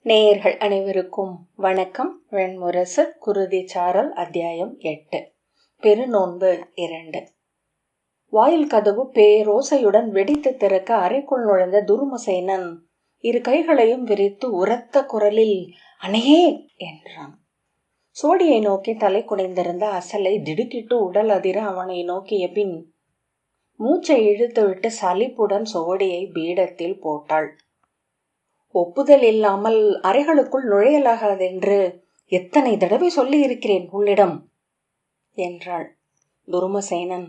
நேயர்கள் அனைவருக்கும் வணக்கம். வெண்முரசு குருதி சாரல் அத்தியாயம் 8. பெருநோன்பு 2. வாயில் கதவு பேரோசையுடன் வெடித்து திறக்க அறைக்குள் நுழைந்த துருமசேனன் இரு கைகளையும் விரித்து உரத்த குரலில் அணையே என்றான். சோடியை நோக்கி தலை குடைந்திருந்த அசலை திடுக்கிட்டு உடல் அதிர அவனை நோக்கிய பின் மூச்சை இழுத்துவிட்டு சலிப்புடன் சோடியை பீடத்தில் போட்டாள். ஒப்புதல் இல்லாமல் அறைகளுக்குள் நுழையலாகாதென்று எத்தனை தடவை சொல்லி இருக்கிறேன் உன்னிடம் என்றாள். துருமசேனன்,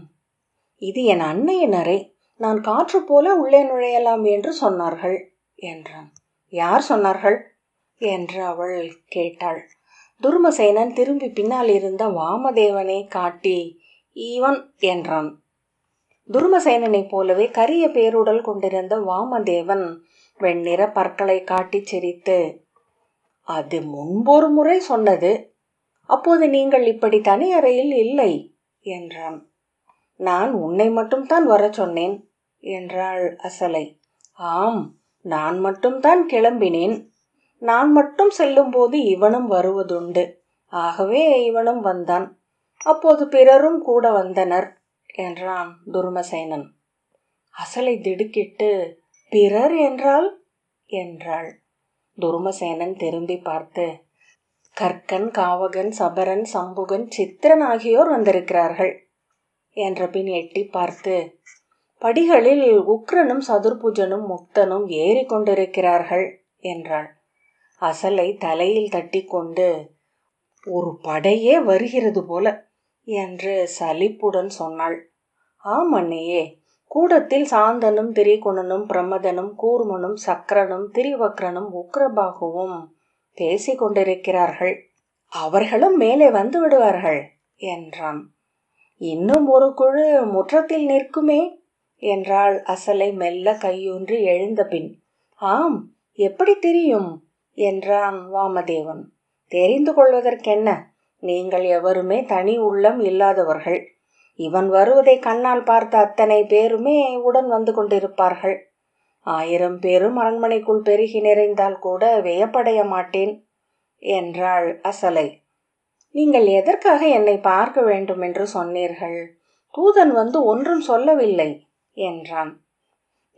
இது என் அன்னையின் அறை, நான் காற்று போல உள்ளே நுழையலாம் என்று சொன்னார்கள் என்றான். யார் சொன்னார்கள் என்று அவள் கேட்டாள். துருமசேனன் திரும்பி பின்னால் இருந்த வாமதேவனை காட்டி இவன் என்றான். துருமசேனனை போலவே கரிய பேருடல் கொண்டிருந்த வாமதேவன் வெண்ணிற பற்களை காட்டி சிரித்து, அது முன்பொரு முறை சொன்னது, அப்போது நீங்கள் இப்படி தனி அறையில் இல்லை என்றான். நான் உன்னை மட்டும்தான் வர சொன்னேன் என்றாள் அசலை. ஆம், நான் மட்டும்தான் கிளம்பினேன். நான் மட்டும் செல்லும் போது இவனும் வருவதுண்டு, ஆகவே இவனும் வந்தான். அப்போது பிறரும் கூட வந்தனர் என்றான் துருமசேனன். அசலை திடுக்கிட்டு பிறர் என்றால் என்றாள். துருமசேனன் திரும்பி பார்த்து, கற்கன், காவகன், சபரன், சம்புகன், சித்திரன் ஆகியோர் வந்திருக்கிறார்கள் என்ற பின் எட்டி பார்த்து, படிகளில் உக்ரனும் சதுர்புஜனும் முக்தனும் ஏறி கொண்டிருக்கிறார்கள் என்றாள். அசலை தலையில் தட்டி கொண்டு, ஒரு படையே வருகிறது போல என்று சலிப்புடன் சொன்னாள். ஆம் அண்ணையே, கூடத்தில் சாந்தனும் திரிகுணனும் பிரமதனும் கூர்மனும் சக்கரனும் திரிவக்ரனும் உக்ரபாகுவும் பேசி கொண்டிருக்கிறார்கள். அவர்களும் மேலே வந்து விடுவார்கள் என்றான். இன்னும் ஒரு குழு முற்றத்தில் நிற்குமே என்றாள் அசலை மெல்ல கையூன்றி எழுந்த பின். ஆம், எப்படி தெரியும் என்றான் வாமதேவன். தெரிந்து கொள்வதற்கென்ன, நீங்கள் எவருமே தனி உள்ளம் இல்லாதவர்கள். இவன் வருவதை கண்ணால் பார்த்த அத்தனை பேருமே உடன் வந்து கொண்டிருப்பார்கள். 1000 பேரும் அரண்மனைக்குள் பெருகி நிறைந்தால் கூட வியப்படைய மாட்டேன் என்றாள் அசலை. நீங்கள் எதற்காக என்னை பார்க்க வேண்டும் என்று சொன்னீர்கள்? தூதன் வந்து ஒன்றும் சொல்லவில்லை என்றான்.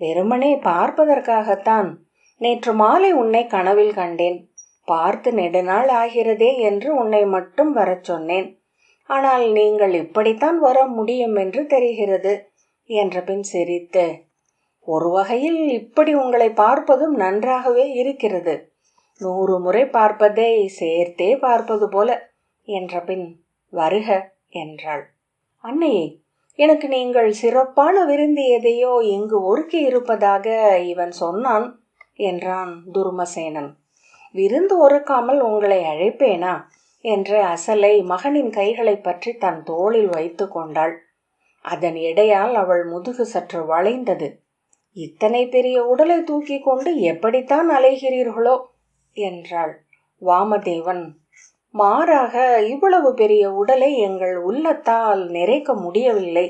வெறுமனே பார்ப்பதற்காகத்தான். நேற்று மாலை உன்னை கனவில் கண்டேன். பார்த்து நெடுநாள் ஆகிறதே என்று உன்னை மட்டும் வரச் சொன்னேன். ஆனால் நீங்கள் இப்படித்தான் வர முடியும் என்று தெரிகிறது என்ற பின் சிரித்து, ஒரு வகையில் இப்படி உங்களை பார்ப்பதும் நன்றாகவே இருக்கிறது. 100 முறை பார்ப்பதை சேர்த்தே பார்ப்பது போல என்ற பின் வருக என்றாள். அன்னையே, எனக்கு நீங்கள் சிறப்பான விருந்து எதையோ இங்கு ஒருக்கி இருப்பதாக இவன் சொன்னான் என்றான் துருமசேனன். விருந்து ஒருக்காமல் உங்களை அழைப்பேனா என்று அசலை மகனின் கைகளை பற்றி தன் தோளில் வைத்து கொண்டாள். அதன் எடையால் அவள் முதுகு சற்று வளைந்தது. இத்தனை பெரிய உடலை தூக்கி கொண்டு எப்படித்தான் அலைகிறீர்களோ என்றாள். வாமதேவன், மாறாக இவ்வளவு பெரிய உடலை எங்கள் உள்ளத்தால் நிறைக்க முடியவில்லை.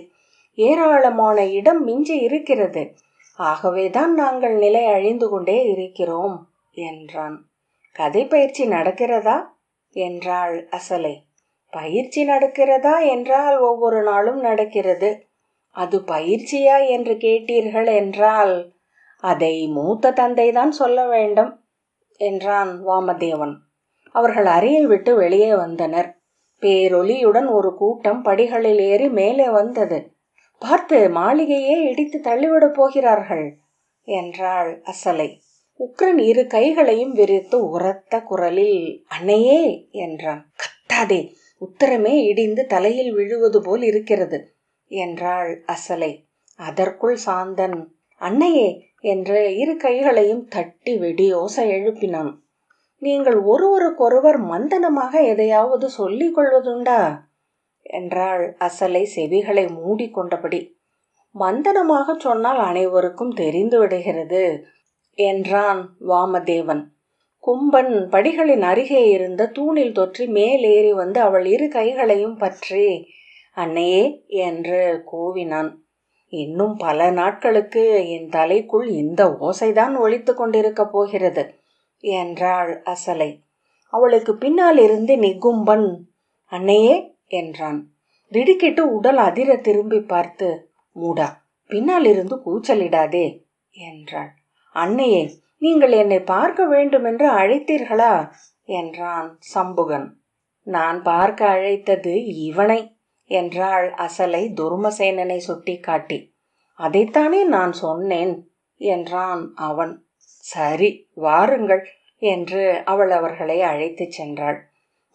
ஏராளமான இடம் மிஞ்சி இருக்கிறது. ஆகவேதான் நாங்கள் நிலை அழிந்து கொண்டே இருக்கிறோம் என்றான். கதை பயிற்சி நடக்கிறதா என்றாள் அசலை. பயிற்சி நடக்கிறதா என்றால் ஒவ்வொரு நாளும் நடக்கிறது. அது பயிற்சியா என்று கேட்டீர்கள் என்றால் அதை மூத்த தந்தைதான் சொல்ல வேண்டும் என்றான் வாமதேவன். அவர்கள் அறையை விட்டு வெளியே வந்தனர். பேரொலியுடன் ஒரு கூட்டம் படிகளில் ஏறி மேலே வந்தது. பார்த்து, மாளிகையே இடித்து தள்ளிவிடப் போகிறார்கள் என்றாள் அசலை. உக்ரன் இரு கைகளையும் விரித்து உரத்த குரலில் அன்னையே என்றான். கத்தாதே, உத்தரமே இடிந்து தலையில் விழுவது போல் இருக்கிறது என்றாள் அசலை. அதற்குள் சாந்தன் அன்னையே என்று இரு கைகளையும் தட்டி வெடி ஓசை எழுப்பினான். நீங்கள் ஒருவருக்கொருவர் மந்தனமாக எதையாவது சொல்லிக் கொள்வதுண்டா என்றாள் அசலை செவிகளை மூடிக்கொண்டபடி. மந்தனமாக சொன்னால் அனைவருக்கும் தெரிந்து விடுகிறது என்றான் வாமதேவன். கும்பன் படிகளின் அருகே இருந்த தூணில் தொற்றி மேலேறி வந்து அவள் இரு கைகளையும் பற்றி அன்னையே என்று கூவினான். இன்னும் பல நாட்களுக்கு என் தலைக்குள் இந்த ஓசைதான் ஒலித்து கொண்டிருக்க போகிறது. என்றாள் அசலை. அவளுக்கு பின்னால் இருந்து நிகும்பன் அன்னையே என்றான். திடுக்கிட்டு உடல் அதிர திரும்பி பார்த்து, மூடா, பின்னால் இருந்து கூச்சலிடாதே என்றாள். அன்னையே, நீங்கள் என்னை பார்க்க வேண்டுமென்று அழைத்தீர்களா என்றான் சம்புகன். நான் பார்க்க அழைத்தது இவனை என்றாள் அசலை துர்மசேனனை சுட்டி காட்டி. அதைத்தானே நான் சொன்னேன் என்றான் அவன். சரி, வாருங்கள் என்று அவள் அவர்களை அழைத்துச் சென்றாள்.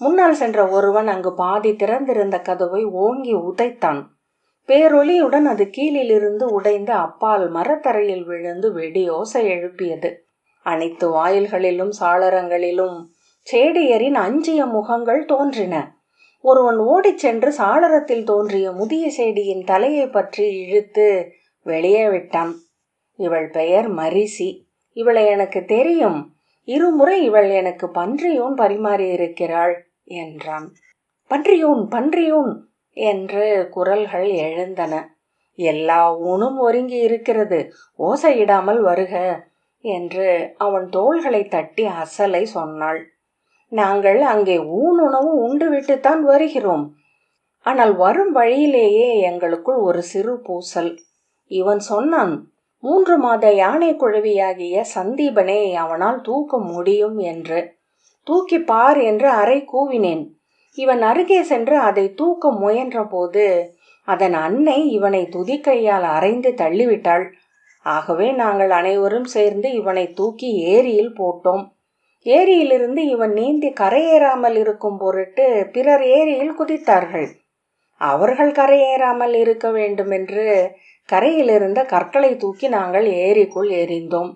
முன்னால் சென்ற ஒருவன் அங்கு பாதி திறந்திருந்த கதவை ஓங்கி உதைத்தான். பேரொலியுடன் அது கீழிலிருந்து உடைந்து அப்பால் மரத்தரையில் விழுந்து வெடியோசை எழுப்பியது. அனைத்து வாயில்களிலும் சாளரங்களிலும் சேடியரின் அஞ்சிய முகங்கள் தோன்றின. ஒருவன் ஓடிச் சென்று சாளரத்தில் தோன்றிய முதிய சேடியின் தலையை பற்றி இழுத்து வெளியே விட்டான். இவள் பெயர் மரிசி. இவளை எனக்கு தெரியும். இருமுறை இவள் எனக்கு பன்றியூன் பரிமாறியிருக்கிறாள் என்றான். பன்றியூன், பன்றியூன் என்று குரல்கள் எழுந்தன. எல்லா ஊனும் ஒருங்கி இருக்கிறது, ஓசையிடாமல் வருக என்று அவன் தோள்களை தட்டி அசலை சொன்னாள். நாங்கள் அங்கே ஊனுணவு உண்டுவிட்டுத்தான் வருகிறோம். ஆனால் வரும் வழியிலேயே எங்களுக்குள் ஒரு சிறு பூசல். இவன் சொன்னான், 3 மாத யானை குழவியாகிய சந்தீபனை அவனால் தூக்க முடியும் என்று. தூக்கி பார் என்று அறை கூவினேன். இவன் அருகே சென்று அதை தூக்க முயன்ற போது அதன் அன்னை இவனை துதிக்கையால் அரைந்து தள்ளிவிட்டாள். ஆகவே நாங்கள் அனைவரும் சேர்ந்து இவனை தூக்கி ஏரியில் போட்டோம். ஏரியிலிருந்து இவன் நீந்தி கரையேறாமல் இருக்கும் பொருட்டு பிறர் ஏரியில் குதித்தார்கள். அவர்கள் கரையேறாமல் இருக்க வேண்டுமென்று கரையிலிருந்த கற்களை தூக்கி நாங்கள் ஏரிக்குள் எறிந்தோம்.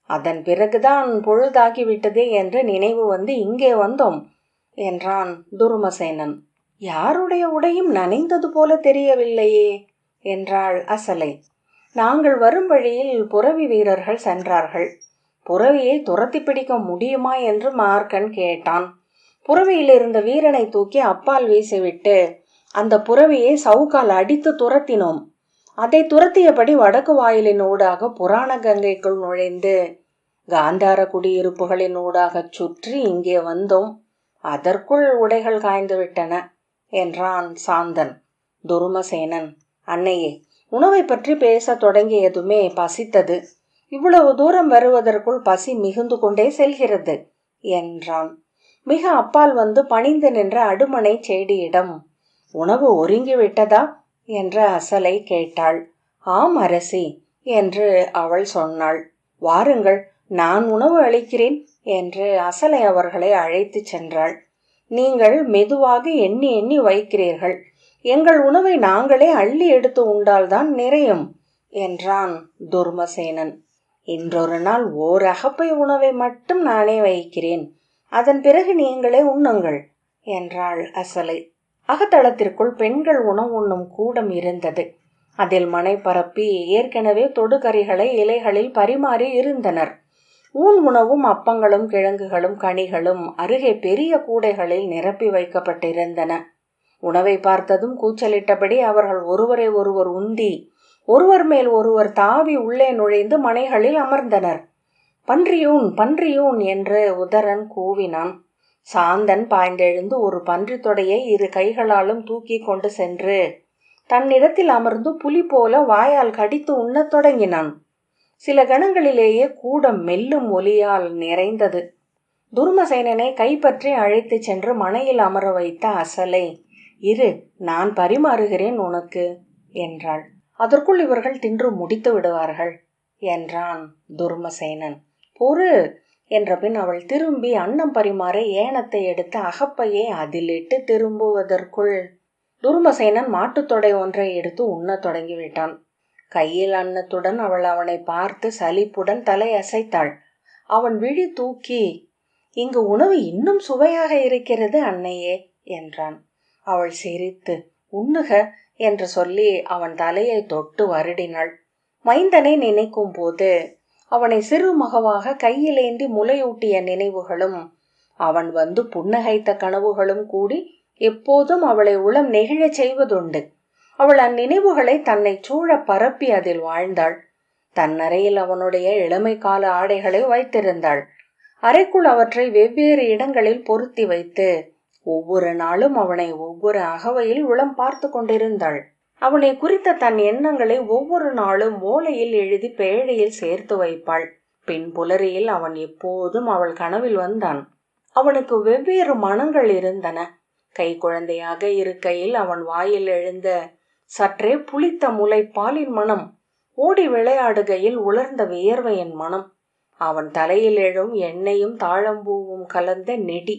அதன் பிறகுதான் பொழுதாகிவிட்டது என்று நினைவு வந்து இங்கே வந்தோம் என்றான் துர்மசேனன். யாருடைய உடையும் நனைந்தது போல தெரியவில்லையே என்றாள் அசலை. நாங்கள் வரும் வழியில் புரவி வீரர்கள் சென்றார்கள். புரவியை துரத்தி பிடிக்க முடியுமா என்று மார்க்கன் கேட்டான். புரவியில் இருந்த வீரனை தூக்கி அப்பால் வீசிவிட்டு அந்த புரவியை சவுக்கால் அடித்து துரத்தினோம். அதை துரத்தியபடி வடக்கு வாயிலின் ஊடாக புராண கங்கைக்குள் நுழைந்து காந்தார குடியிருப்புகளின் ஊடாக சுற்றி இங்கே வந்தோம். அதற்குள் உடைகள் காய்ந்து விட்டன என்றான் சாந்தன். துர்மசேனன், அன்னையே, உணவை பற்றி பேச தொடங்கியதுமே பசித்தது. இவ்வளவு தூரம் வருவதற்குள் பசி மிகுந்து கொண்டே செல்கிறது என்றான். மிக அப்பால் வந்து பணிந்து நின்ற அடுமனை சேடியிடம், உணவு ஒருங்கிவிட்டதா என்ற அசலை கேட்டாள். ஆம் அரசி என்று அவள் சொன்னாள். வாருங்கள், நான் உணவு அளிக்கிறேன் என்று அசலை அவர்களை அழைத்து சென்றாள். நீங்கள் மெதுவாக எண்ணி எண்ணி வைக்கிறீர்கள். எங்கள் உணவை நாங்களே அள்ளி எடுத்து உண்டால்தான் நிறையும் என்றான் துர்மசேனன். இன்றொரு நாள் ஓர் அகப்பை உணவை மட்டும் நானே வைக்கிறேன். அதன் பிறகு நீங்களே உண்ணுங்கள் என்றாள் அசலை. அகத்தளத்திற்குள் பெண்கள் உணவு உண்ணும் கூடம் இருந்தது. அதில் மனை பரப்பி ஏற்கனவே தொடுகறிகளை இலைகளில் பரிமாறி இருந்தனர். ஊன் உணவும் அப்பங்களும் கிழங்குகளும் கனிகளும் அருகே பெரிய கூடைகளில் நிரப்பி வைக்கப்பட்டிருந்தன. உணவை பார்த்ததும் கூச்சலிட்டபடி அவர்கள் ஒருவரை ஒருவர் உந்தி ஒருவர் மேல் ஒருவர் தாவி உள்ளே நுழைந்து மனைகளில் அமர்ந்தனர். பன்றியூன், பன்றியூன் என்று உதரன் கூவினான். சாந்தன் பாய்ந்தெழுந்து ஒரு பன்றி தொடையை 2 கைகளாலும் தூக்கி கொண்டு சென்று தன்னிடத்தில் அமர்ந்து புலி போல வாயால் கடித்து உண்ணத் தொடங்கினான். சில கணங்களிலேயே கூடம் மெல்லும் ஒலியால் நிறைந்தது. துர்மசேனனை கைப்பற்றி அழைத்து சென்று மனையில் அமர வைத்த அசலை, இரு, நான் பரிமாறுகிறேன் உனக்கு என்றாள். அதற்குள் இவர்கள் தின்று முடித்து விடுவார்கள் என்றான் துர்மசேனன். பொறு என்ற பின் அவள் திரும்பி அன்னம் பரிமாற ஏனத்தை எடுத்து அகப்பையை அதிலிட்டு திரும்புவதற்குள் துர்மசேனன் மாட்டுத்தொடை ஒன்றை எடுத்து உண்ணத் தொடங்கிவிட்டான். கையில் அன்னத்துடன் அவள் அவனை பார்த்து சலிப்புடன் தலை அசைத்தாள். அவன் விழி தூக்கி, இங்கு உணவு இன்னும் சுவையாக இருக்கிறது அன்னையே என்றான். அவள் சிரித்து, உண்ணுக என்று சொல்லி அவன் தலையை தொட்டு வருடினாள். மைந்தனை நினைக்கும் போது அவனை சிறு மகவாக கையிலேந்தி முலையூட்டிய நினைவுகளும் அவன் வந்து புன்னகைத்த கனவுகளும் கூடி எப்போதும் அவளை உளம் நெகிழச் செய்வதுண்டு. அவள் அந்நினைவுகளை தன்னை சூழ பரப்பி அதில் வாழ்ந்தாள். தன்னறையில் அவனுடைய இளமை கால ஆடைகளை வைத்திருந்தாள். அறைக்குள் அவற்றை வெவ்வேறு இடங்களில் பொருத்தி வைத்து ஒவ்வொரு நாளும் அவனை ஒவ்வொரு அகவையில் உளம் பார்த்து கொண்டிருந்தாள். அவனை குறித்த தன் எண்ணங்களை ஒவ்வொரு நாளும் ஓலையில் எழுதி பேழையில் சேர்த்து வைப்பாள். பின் புலரியில் அவன் எப்போதும் அவள் கனவில் வந்தான். அவனுக்கு வெவ்வேறு மனங்கள் இருந்தன. கை குழந்தையாக இருக்கையில் அவன் வாயில் எழுந்த சற்றே புளித்த முளைப்பாலின் மனம், ஓடி விளையாடுகையில் உலர்ந்த வியர்வையின் மனம், அவன் தலையில் எழும் எண்ணெயும் தாழம்பூவும் கலந்த நெடி,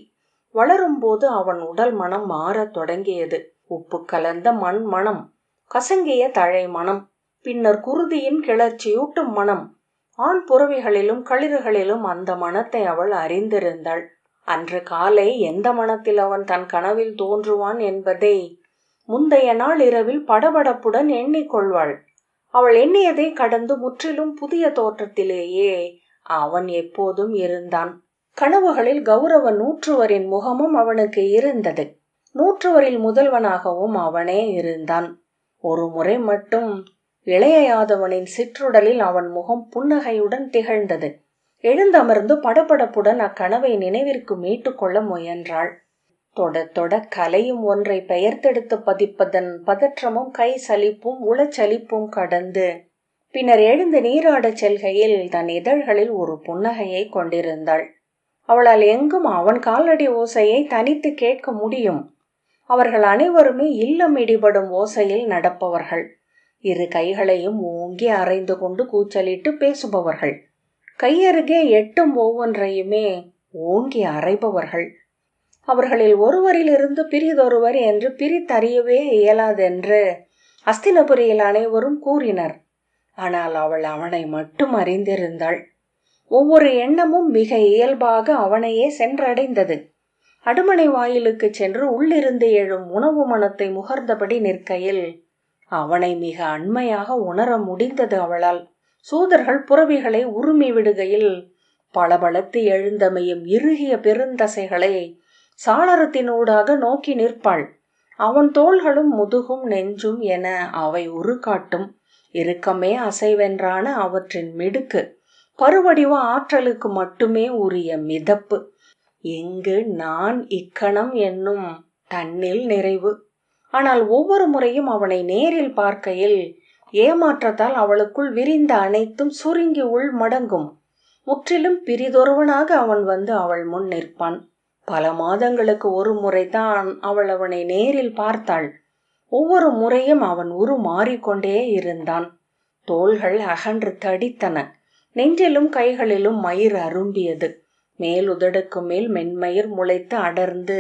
வளரும்போது அவன் உடல் மனம் மாறத் தொடங்கியது. உப்பு கலந்த மண் மனம், கசங்கிய தழை மனம், பின்னர் குருதியின் கிளர்ச்சியூட்டும் மனம். ஆண் புறவிகளிலும் களிறுகளிலும் அந்த மனத்தை அவள் அறிந்திருந்தாள். அன்று காலை எந்த மனத்தில் அவன் தன் கனவில் தோன்றுவான் என்பதை முந்தைய நாள் இரவில் படபடப்புடன் எண்ணிக்கொள்வாள். அவள் எண்ணியதை கடந்து முற்றிலும் புதிய தோற்றத்திலேயே அவன் எப்போதும் இருந்தான். கனவுகளில் கௌரவ நூற்றுவரின் முகமும் அவனுக்கு இருந்தது. நூற்றுவரில் முதல்வனாகவும் அவனே இருந்தான். ஒரு முறை மட்டும் இளைய யாதவனின் சிற்றுடலில் அவன் முகம் புன்னகையுடன் திகழ்ந்தது. எழுந்தமர்ந்து படபடப்புடன் அக்கனவை நினைவிற்கு மீட்டு கொள்ள முயன்றாள். தொட தொட கலையும் ஒன்றை பெயர்த்தெடுத்து பதிப்பதன் பதற்றமும் கை சலிப்பும் உளச்சலிப்பும் கடந்து பின்னர் எழுந்து நீராடச் செல்கையில் தன் இதழ்களில் ஒரு புன்னகையை கொண்டிருந்தாள். அவளால் எங்கும் அவன் காலடி ஓசையை தனித்து கேட்க முடியும். அவர்கள் அனைவருமே இல்லம் இடிபடும் ஓசையில் நடப்பவர்கள். இரு கைகளையும் ஓங்கி அரைந்து கொண்டு கூச்சலிட்டு பேசுபவர்கள். கையருகே எட்டும் ஒவ்வொன்றையுமே ஓங்கி அரைபவர்கள். அவர்களில் ஒருவரிலிருந்து பிரிதொருவர் என்று பிரித்தறியவே இயலாதென்று அஸ்தினபுரியில் அனைவரும் கூறினர். ஆனால் அவள் அவனை மட்டும் அறிந்திருந்தாள். ஒவ்வொரு எண்ணமும் மிக இயல்பாக அவனையே சென்றடைந்தது. அடுமனை வாயிலுக்கு சென்று உள்ளிருந்து எழும் உணவு மனத்தை முகர்ந்தபடி நிற்கையில் அவனை மிக அண்மையாக உணர முடிந்தது அவளால். சூதர்கள் புறவிகளை உருமி விடுகையில் பளபளத்து எழுந்தமையும் இறுகிய பெருந்தசைகளை சாளரத்தினூடாக நோக்கி நிற்பாள். அவன் தோள்களும் முதுகும் நெஞ்சும் என அவை உருக்காட்டும். இறுக்கமே அசைவென்றான அவற்றின் மிடுக்கு, பருவடிவ ஆற்றலுக்கு மட்டுமே உரிய மிதப்பு, எங்கு நான் இக்கணம் என்னும் தன்னில் நிறைவு. ஆனால் ஒவ்வொரு முறையும் அவனை நேரில் பார்க்கையில் ஏமாற்றத்தால் அவளுக்குள் விரிந்த அனைத்தும் சுருங்கி உள் மடங்கும். முற்றிலும் பிரிதொருவனாக அவன் வந்து அவள் முன் நிற்பான். பல மாதங்களுக்கு ஒரு முறைதான் அவள் அவனை நேரில் பார்த்தாள். ஒவ்வொரு முறையும் அவன் உரு மாறிக்கொண்டே இருந்தான். தோள்கள் அகன்று தடித்தன. நெஞ்சிலும் கைகளிலும் மயிர் அரும்பியது. மேலுதடுக்கு மேல் மென்மயிர் முளைத்து அடர்ந்து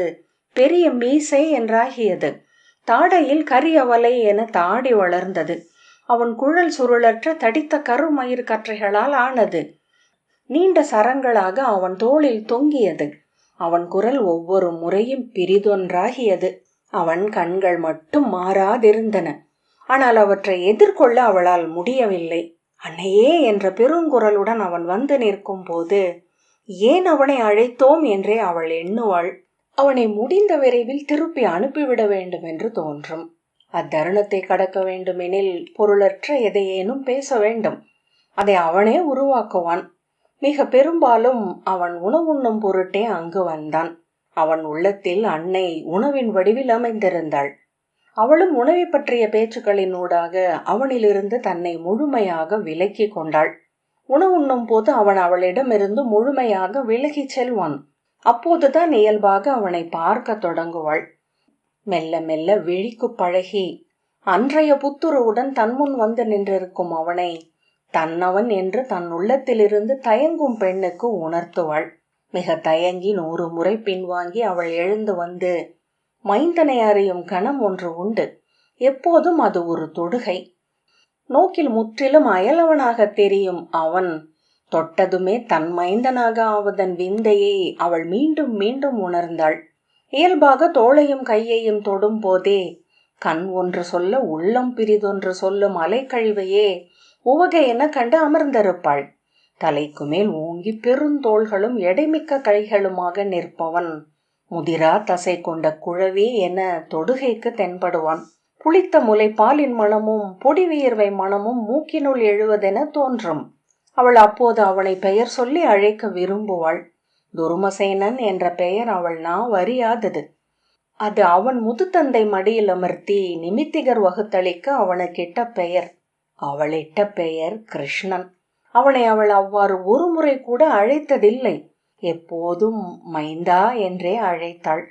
பெரிய மீசை என்றாகியது. தாடையில் கரியவலை என தாடி வளர்ந்தது. அவன் குழல் சுருளற்ற தடித்த கருமயிர் கற்றைகளால் ஆனது. நீண்ட சரங்களாக அவன் தோளில் தொங்கியது. அவன் குரல் ஒவ்வொரு முறையும் பிரிதொன்றாகியது. அவன் கண்கள் மட்டும் மாறாதிருந்தன. ஆனால் அவற்றை எதிர்கொள்ள அவளால் முடியவில்லை. அன்னையே என்ற பெருங்குரலுடன் அவன் வந்து நிற்கும் போது ஏன் அவனை அழைத்தோம் என்றே அவள் எண்ணுவாள். அவனை முடிந்த விரைவில் திருப்பி அனுப்பிவிட வேண்டும் என்று தோன்றும். அத்தருணத்தை கடக்க வேண்டுமெனில் பொருளற்ற எதையேனும் பேச வேண்டும். அதை அவனே உருவாக்குவான். மிக பெரும்பாலும் அவன் உணவுண்ணும் பொருட்டே அங்கு வந்தான். அவன் உள்ளத்தில் அன்னை உணவின் வடிவில் அமைந்திருந்தாள். அவளும் உணவை பற்றிய பேச்சுக்களினூடாக அவனிலிருந்து தன்னை முழுமையாக விலக்கி கொண்டாள். உணவுண்ணும் போது அவன் அவளிடமிருந்து முழுமையாக விலகி செல்வான். அப்போதுதான் இயல்பாக அவனை பார்க்க தொடங்குவாள். மெல்ல மெல்ல விழிக்கு பழகி அன்றைய புத்துருவுடன் தன்முன் வந்து நின்றிருக்கும் அவனை தன்னவன் என்று தன் உள்ளத்திலிருந்து தயங்கும் பெண்ணுக்கு உணர்த்துவாள். மிக தயங்கி 100 முறை பின்வாங்கி அவள் எழுந்து வந்து மைந்தனை அறியும் கணம் ஒன்று உண்டு. எப்போதும் அது ஒரு தொடுகை. நோக்கில் முற்றிலும் அயலவனாக தெரியும் அவன் தொட்டதுமே தன் மைந்தனாக ஆவதன் விந்தையை அவள் மீண்டும் மீண்டும் உணர்ந்தாள். இயல்பாக தோளையும் கையையும் தொடும் போதே கண் ஒன்று சொல்ல உள்ளம் பிரிதொன்று சொல்லும் அலைக்கழிவையே உவகை என கண்டு அமர்ந்திருப்பாள். தலைக்கு மேல் ஓங்கி பெருந்தோள்களும் எடைமிக்க கைகளுமாக நிற்பவன் முதிரா தசை கொண்ட குழவி என தொடுகைக்கு தென்படுவான். புளித்த முளைப்பாலின் மனமும் பொடி வியர்வை மனமும் மூக்கினுள் எழுவதென தோன்றும். அவள் அப்போது அவனை பெயர் சொல்லி அழைக்க விரும்புவாள். துருமசேனன் என்ற பெயர் அவள் அறியாதது. அது அவன் முதுத்தந்தை மடியில் அமர்த்தி நிமித்திகர் வகுத்தளிக்க அவனுக்கிட்ட பெயர். அவளிட்ட பெயர் கிருஷ்ணன். அவனை அவள் அவ்வாறு ஒரு முறை கூட அழைத்ததில்லை. எப்போதும் மைந்தா என்றே அழைத்தாள்.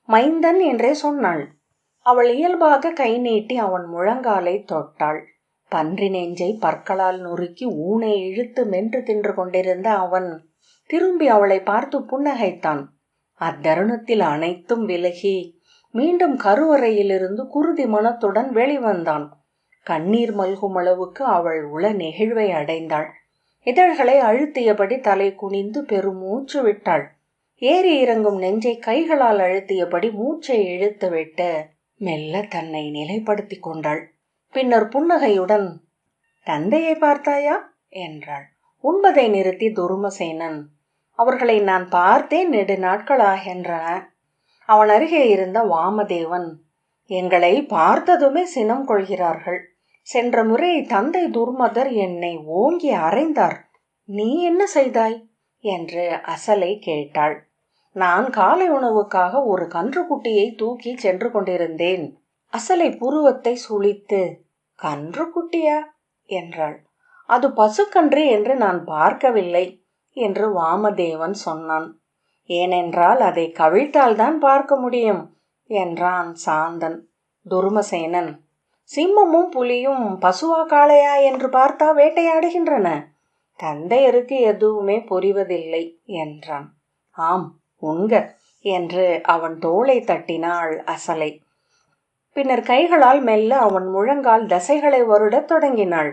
மைந்தன் என்றே சொன்னாள். அவள் இயல்பாக கை நீட்டி அவன் முழங்காலை தொட்டாள். பன்றி நெஞ்சை பற்களால் நொறுக்கி ஊனை இழுத்து மென்று தின்று கொண்டிருந்த அவன் திரும்பி அவளை பார்த்து புன்னகைத்தான். அத்தருணத்தில் அனைத்தும் விலகி மீண்டும் கருவறையிலிருந்து குருதி மனத்துடன் வெளிவந்தான். கண்ணீர் மல்கும் அளவுக்கு அவள் உள நெகிழ்வை அடைந்தாள். இதழ்களை அழுத்தியபடி தலை குனிந்து பெருமூச்சு விட்டாள். ஏறி இறங்கும் நெஞ்சை கைகளால் அழுத்தியபடி மூச்சை இழுத்துவிட்டு மெல்ல தன்னை நிலைப்படுத்தி கொண்டாள். பின்னர் புன்னகையுடன், தந்தையை பார்த்தாயா என்றாள். உண்பதை நிறுத்தி துருமசேனன், அவர்களை நான் பார்த்தேன், நெடு நாட்களாகின்றன. அவன் அருகே இருந்த வாமதேவன், எங்களை பார்த்ததுமே சினம் கொள்கிறார்கள். சென்ற முறை தந்தை துர்மதர் என்னை ஓங்கி அறைந்தார். நீ என்ன செய்தாய் என்று அசலை கேட்டாள். நான் காலை உணவுக்காக ஒரு கன்றுக்குட்டியை தூக்கி சென்று கொண்டிருந்தேன். அசலை புருவத்தை சுளித்து, கன்றுக்குட்டியா என்றாள். அது பசுக்கன்று என்று நான் பார்க்கவில்லை என்று வாமதேவன் சொன்னான். ஏனென்றால் அதை கவிழ்த்தால்தான் பார்க்க முடியும் என்றான் சாந்தன். துருமசேனன், சிம்மமும் புலியும் பசுவா காளையா என்று பார்த்தா வேட்டையாடுகின்றன. தந்தையருக்கு எதுவுமே புரிவதில்லை என்றான். ஆம், உண்க என்று அவன் தோளை தட்டினாள் அசலை. பின்னர் கைகளால் மெல்ல அவன் முழங்கால் தசைகளை வருடத் தொடங்கினாள்.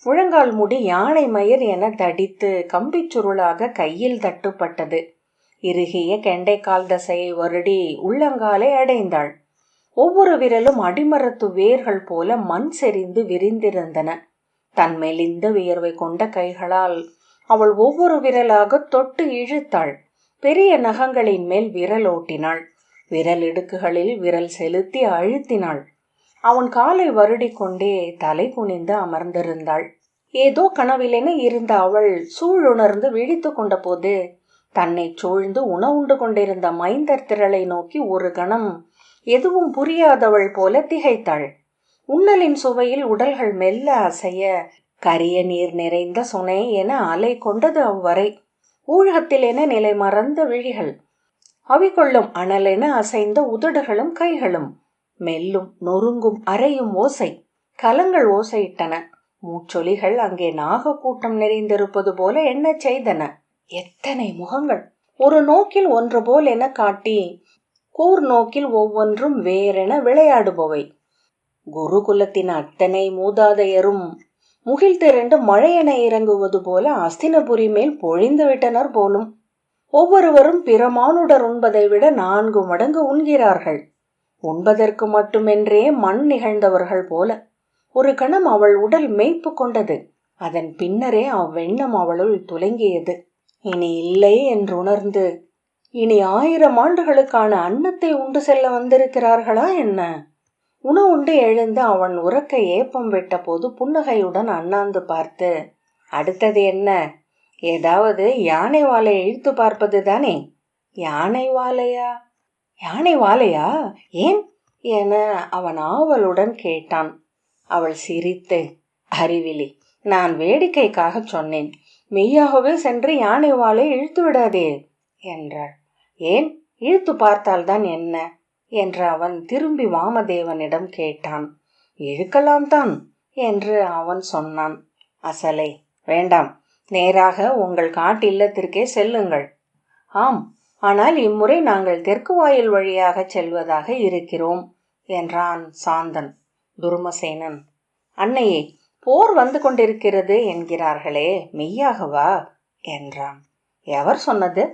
முழங்கால் முடி யானை மயிர் என தடித்து கம்பிச் சுருளாக கையில் தட்டுப்பட்டது. இறுகிய கெண்டைக்கால் தசையை வருடி உள்ளங்காலை அடைந்தாள். ஒவ்வொரு விரலும் அடிமரத்து வேர்கள் போல மண் செறிந்து விரிந்திருந்தன. தன் மெலிந்த வியர்வை கொண்ட கைகளால் அவள் ஒவ்வொரு விரலாக தொட்டு இழுத்தாள். பெரிய நகங்களின் மேல் விரல் ஓட்டினாள். விரல் இடுக்குகளில் விரல் செலுத்தி அழுத்தினாள். அவன் காலை வருடி கொண்டே தலை குனிந்து அமர்ந்திருந்தாள். ஏதோ கனவிலென இருந்த அவள் சூழுணர்ந்து விழித்து கொண்ட போது தன்னை சூழ்ந்து உணவுண்டு கொண்டிருந்த மைந்தர் திரளை நோக்கி ஒரு கணம் எதுவும் புரியாதவள் போல திகைத்தாள். உண்ணலின் சுவையில் உடல்கள் மெல்ல அசைய கரிய நீர் நிறைந்த சுனை என அலை கொண்டது அவ்வரை. ஊழகத்தில் என நிலை மறந்த விழிகள், அவிகொள்ளும் அனலென அசைந்த உதடுகளும் கைகளும், மெல்லும் நொறுங்கும் அறையும் ஓசை, கலங்கள் ஓசையிட்டன. மூச்சொலிகள் அங்கே நாகக்கூட்டம் நிறைந்திருப்பது போல என்ன செய்தன. எத்தனை முகங்கள்! ஒரு நோக்கில் ஒன்று போல் என காட்டி கூர் நோக்கில் ஒவ்வொன்றும் வேறென விளையாடுபவை. குருகுலத்தின் அத்தனை மூதாதையரும் முகில் திரண்டு மழையென இறங்குவது போல அஸ்தினபுரி மேல் பொழிந்து விட்டனர் போலும். ஒவ்வொருவரும் பிற மானுடர் உண்பதை விட 4 மடங்கு உண்கிறார்கள். உண்பதற்கு மட்டுமென்றே மண் நிகழ்ந்தவர்கள் போல. ஒரு கணம் அவள் உடல் மெய்ப்பு கொண்டது. அதன் பின்னரே அவ்வெண்ணம் அவளுள் துலங்கியது. இனி இல்லை என்று உணர்ந்து, இனி 1000 ஆண்டுகளுக்கான அன்னத்தை உண்டு செல்ல வந்திருக்கிறார்களா என்ன? உணவுண்டு எழுந்து அவன் உறக்க ஏப்பம் விட்ட போது புன்னகையுடன் அண்ணாந்து பார்த்து, அடுத்தது என்ன? ஏதாவது யானை வாலை இழுத்து பார்ப்பது தானே? யானை வாலையா? யானை வாலையா? ஏன் என அவன் ஆவலுடன் கேட்டான். அவள் சிரித்து, அறிவிலி, நான் வேடிக்கைக்காக சொன்னேன். மெய்யாகவே சென்று யானை வாலை இழுத்து விடாதே என்றாள். ஏன், இழுத்து பார்த்தால்தான் என்ன என்ற அவன் திரும்பி வாமதேவனிடம் கேட்டான். இழுக்கலாம் தான் என்று அவன் சொன்னான். அசலை, வேண்டாம், நேராக உங்கள் காட்டு இல்லத்திற்கே செல்லுங்கள். ஆம், ஆனால் இம்முறை நாங்கள் தெற்கு வாயில் வழியாக செல்வதாக இருக்கிறோம் என்றான் சாந்தன். துருமசேனன், அன்னையே, போர் வந்து கொண்டிருக்கிறது என்கிறார்களே, மெய்யாகவா என்றான். எவர் சொன்னது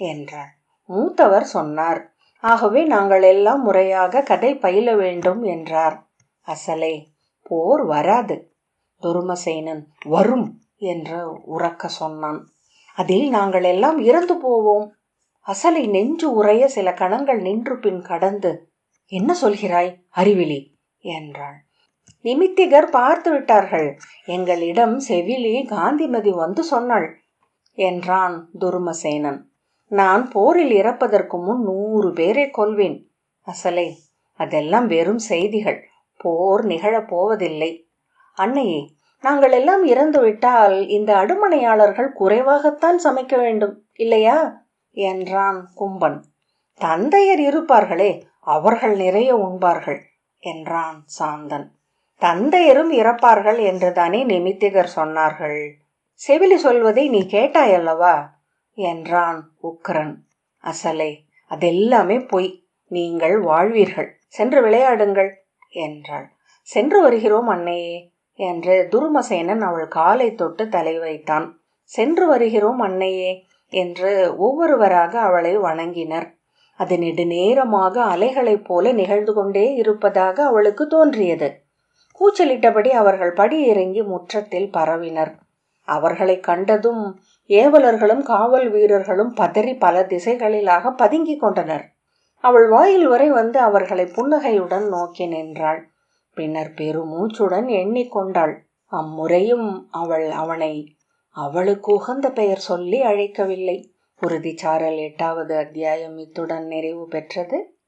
என்றாள். மூத்தவர் சொன்னார். ஆகவே நாங்கள் எல்லாம் முறையாக கதை பயில வேண்டும் என்றார். அசலை, போர் வராது. துருமசேனன், வரும் என்று உரக்க சொன்னான். அதில் நாங்கள் எல்லாம் இறந்து போவோம். அசலை நெஞ்சு உறைய சில கணங்கள் நின்று பின் கடந்து, என்ன சொல்கிறாய் அறிவிலி என்றாள். நிமித்திகர் பார்த்து விட்டார்கள். எங்களிடம் செவிலி காந்திமதி வந்து சொன்னாள் என்றான் துருமசேனன். நான் போரில் இறப்பதற்கு முன் 100 பேரை கொல்வேன். அசலை, அதெல்லாம் வெறும் செய்திகள். போர் நிகழப் போவதில்லை. அன்னையே, நாங்கள் எல்லாம் இறந்துவிட்டால் இந்த அடுமனையாளர்கள் குறைவாகத்தான் சமைக்க வேண்டும், இல்லையா என்றான் கும்பன். தந்தையர் இருப்பார்களே, அவர்கள் நிறைய உண்பார்கள் என்றான் சாந்தன். தந்தையரும் இறப்பார்கள் என்றுதானே நிமித்திகர் சொன்னார்கள். செவிலி சொல்வதை நீ கேட்டாயல்லவா என்றான் உக்கிரன். அசலை, அதெல்லாமே பொய். நீங்கள் வாழ்வீர்கள். சென்று விளையாடுங்கள் என்றாள். சென்று வருகிறோம் அன்னையே என்று துருமசேனன் அவள் காலை தொட்டு தலை வைத்தான். சென்று வருகிறோம் அன்னையே என்று ஒவ்வொருவராக அவளை வணங்கினர். அது நெடுநேரமாக அலைகளைப் போல நிகழ்ந்து கொண்டே இருப்பதாக அவளுக்கு தோன்றியது. கூச்சலிட்டபடி அவர்கள் படி இறங்கி முற்றத்தில் பரவினர். அவர்களை கண்டதும் ஏவலர்களும் காவல் வீரர்களும் பதறி பல திசைகளிலாக பதுங்கிக் கொண்டனர். அவள் வாயில் வரை வந்து அவர்களை புன்னகையுடன் நோக்கி நின்றாள். பின்னர் பெருமூச்சுடன் எண்ணிக்கொண்டாள். அம்முறையும் அவள் அவனை அவளுக்கு உகந்த பெயர் சொல்லி அழைக்கவில்லை. உறுதிச்சாரல் 8வது அத்தியாயம் இத்துடன் நிறைவு பெற்றது.